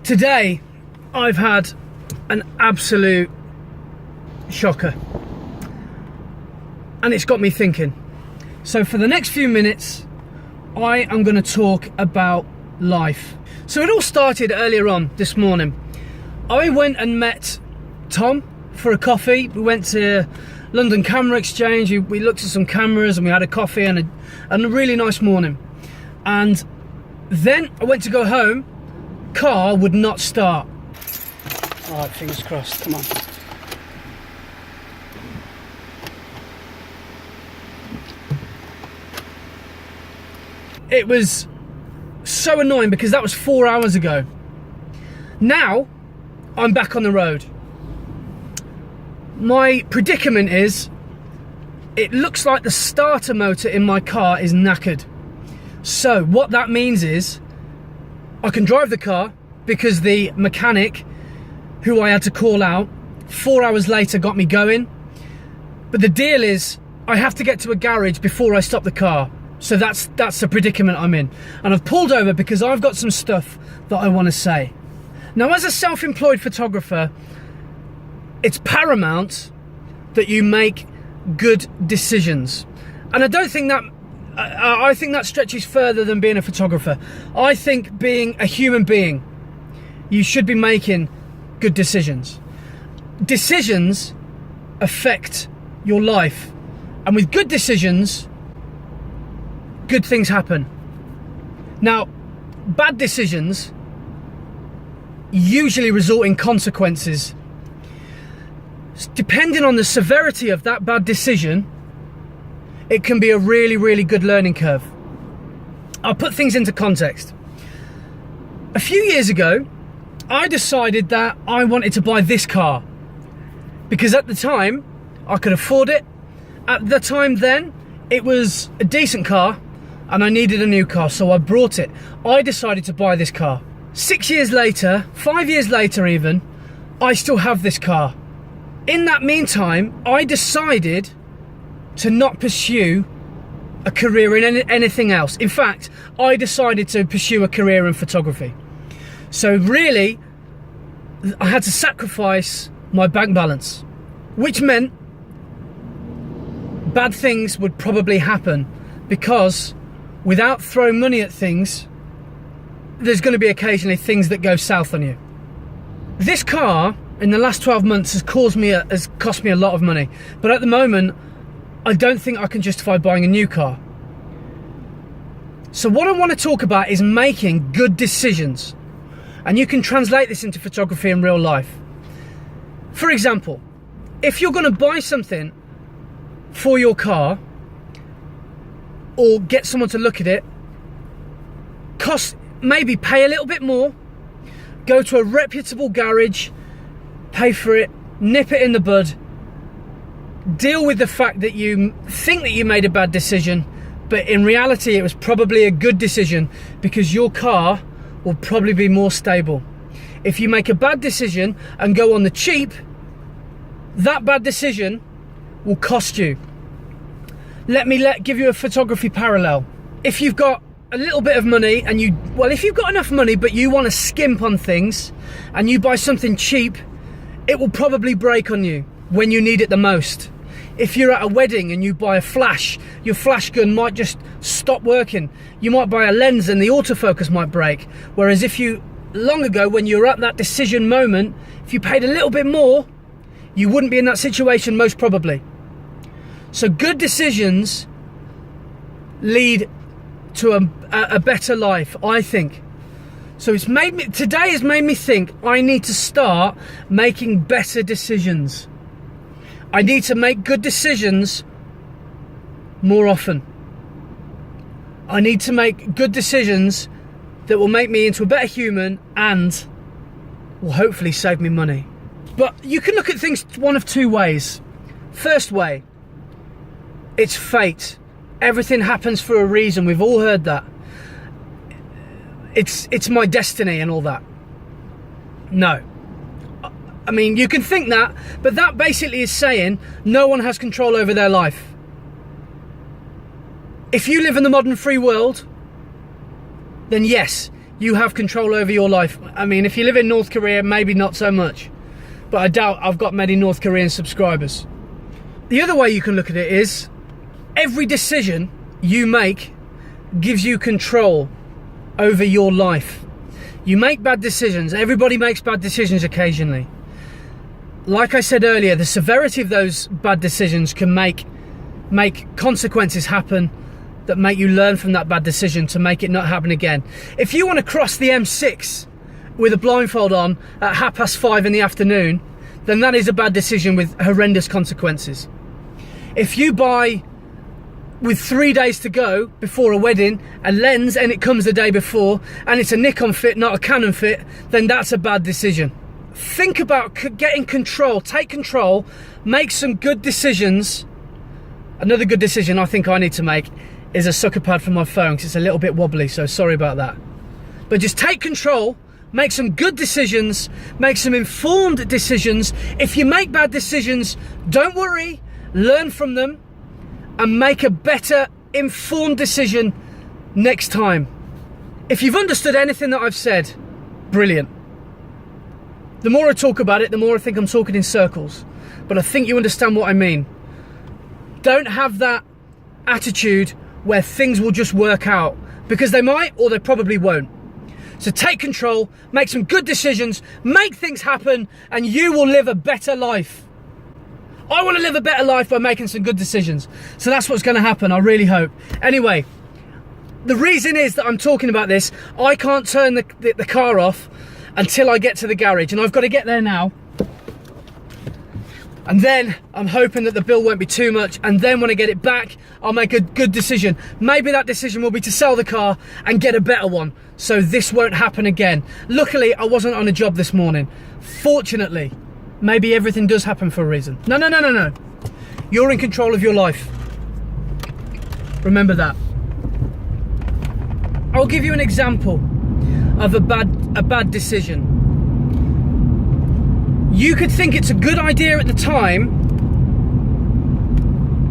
Today, I've had an absolute shocker. And it's got me thinking. So for the next few minutes, I am going to talk about life. So it all started earlier on this morning. I went and met Tom for a coffee. We went to London Camera Exchange. We looked at some cameras and we had a coffee and a really nice morning. And then I went to go home. Car would not start. All right, fingers crossed. Come on. It was so annoying because that was 4 hours ago. Now I'm back on the road. My predicament is, it looks like the starter motor in my car is knackered. So what that means is I can drive the car because the mechanic who I had to call out 4 hours later got me going. But the deal is I have to get to a garage before I stop the car. So that's the predicament I'm in. And I've pulled over because I've got some stuff that I want to say. Now, as a self-employed photographer, it's paramount that you make good decisions. And I don't think that, I think that stretches further than being a photographer. I think being a human being, you should be making good decisions. Decisions affect your life. And with good decisions, good things happen. Now, bad decisions usually result in consequences. Depending on the severity of that bad decision, it can be a really, really good learning curve. I'll put things into context. A few years ago, I decided that I wanted to buy this car because at the time I could afford it. At the time then, it was a decent car and I needed a new car, so I brought it. I decided to buy this car. 6 years later, 5 years later even, I still have this car. In that meantime, I decided to not pursue a career in anything else. In fact, I decided to pursue a career in photography. So really, I had to sacrifice my bank balance, which meant bad things would probably happen because without throwing money at things, there's going to be occasionally things that go south on you. This car in the last 12 months has cost me a lot of money, but at the moment I don't think I can justify buying a new car. So what I want to talk about is making good decisions, and you can translate this into photography in real life. For example, if you're going to buy something for your car or get someone to look at it, maybe pay a little bit more, go to a reputable garage, pay for it, nip it in the bud, deal with the fact that you think that you made a bad decision, but in reality it was probably a good decision because your car will probably be more stable. If you make a bad decision and go on the cheap, that bad decision will cost you. Let me give you a photography parallel. If you've got a little bit of money and if you've got enough money but you want to skimp on things and you buy something cheap, it will probably break on you when you need it the most. If you're at a wedding and you buy a flash, your flash gun might just stop working. You might buy a lens and the autofocus might break. Whereas long ago when you were at that decision moment, if you paid a little bit more, you wouldn't be in that situation most probably. So good decisions lead to a better life, I think. So today has made me think I need to start making better decisions. I need to make good decisions more often. I need to make good decisions that will make me into a better human and will hopefully save me money. But you can look at things one of two ways. First way, it's fate. Everything happens for a reason. We've all heard that. It's my destiny and all that. No. I mean, you can think that, but that basically is saying no one has control over their life. If you live in the modern free world, then yes, you have control over your life. I mean, if you live in North Korea, maybe not so much, but I doubt I've got many North Korean subscribers. The other way you can look at it is, every decision you make gives you control over your life. You make bad decisions. Everybody makes bad decisions occasionally. Like I said earlier, the severity of those bad decisions can make consequences happen that make you learn from that bad decision to make it not happen again. If you want to cross the M6 with a blindfold on at 5:30 in the afternoon, then that is a bad decision with horrendous consequences. If you buy, with 3 days to go before a wedding, a lens and it comes the day before and it's a Nikon fit, not a Canon fit, then that's a bad decision. Think about getting control, take control, make some good decisions. Another good decision I think I need to make is a sucker pad for my phone, because it's a little bit wobbly, so sorry about that. But just take control, make some good decisions, make some informed decisions. If you make bad decisions, don't worry, learn from them and make a better informed decision next time. If you've understood anything that I've said, brilliant. The more I talk about it, the more I think I'm talking in circles, but I think you understand what I mean. Don't have that attitude where things will just work out, because they might or they probably won't. So take control, make some good decisions, make things happen, and you will live a better life. I want to live a better life by making some good decisions. So that's what's going to happen, I really hope. Anyway, the reason is that I'm talking about this, I can't turn the car off until I get to the garage, and I've got to get there now. And then I'm hoping that the bill won't be too much, and then when I get it back, I'll make a good decision. Maybe that decision will be to sell the car and get a better one, so this won't happen again. Luckily, I wasn't on a job this morning. Fortunately, maybe everything does happen for a reason. No. You're in control of your life. Remember that. I'll give you an example of a bad decision. You could think it's a good idea at the time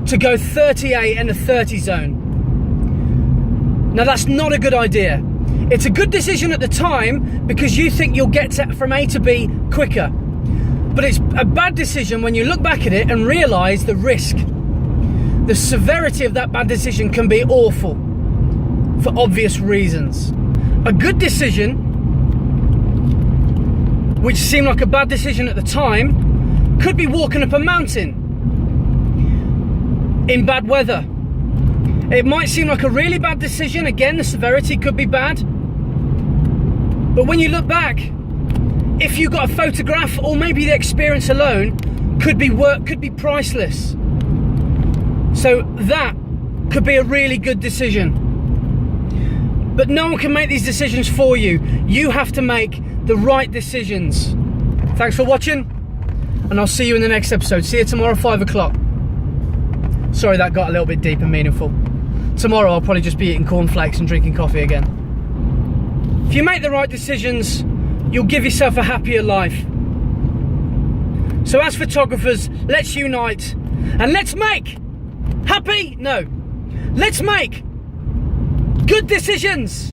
to go 38 in the 30 zone. Now that's not a good idea. It's a good decision at the time because you think you'll get from A to B quicker. But it's a bad decision when you look back at it and realise the risk. The severity of that bad decision can be awful for obvious reasons. A good decision, which seemed like a bad decision at the time, could be walking up a mountain in bad weather. It might seem like a really bad decision. Again, the severity could be bad. But when you look back, if you got a photograph or maybe the experience alone could be priceless. So that could be a really good decision. But no one can make these decisions for you. You have to make the right decisions. Thanks for watching, and I'll see you in the next episode. See you tomorrow, 5 o'clock. Sorry, that got a little bit deep and meaningful. Tomorrow I'll probably just be eating cornflakes and drinking coffee again. If you make the right decisions, you'll give yourself a happier life. So as photographers, let's unite and let's make let's make good decisions.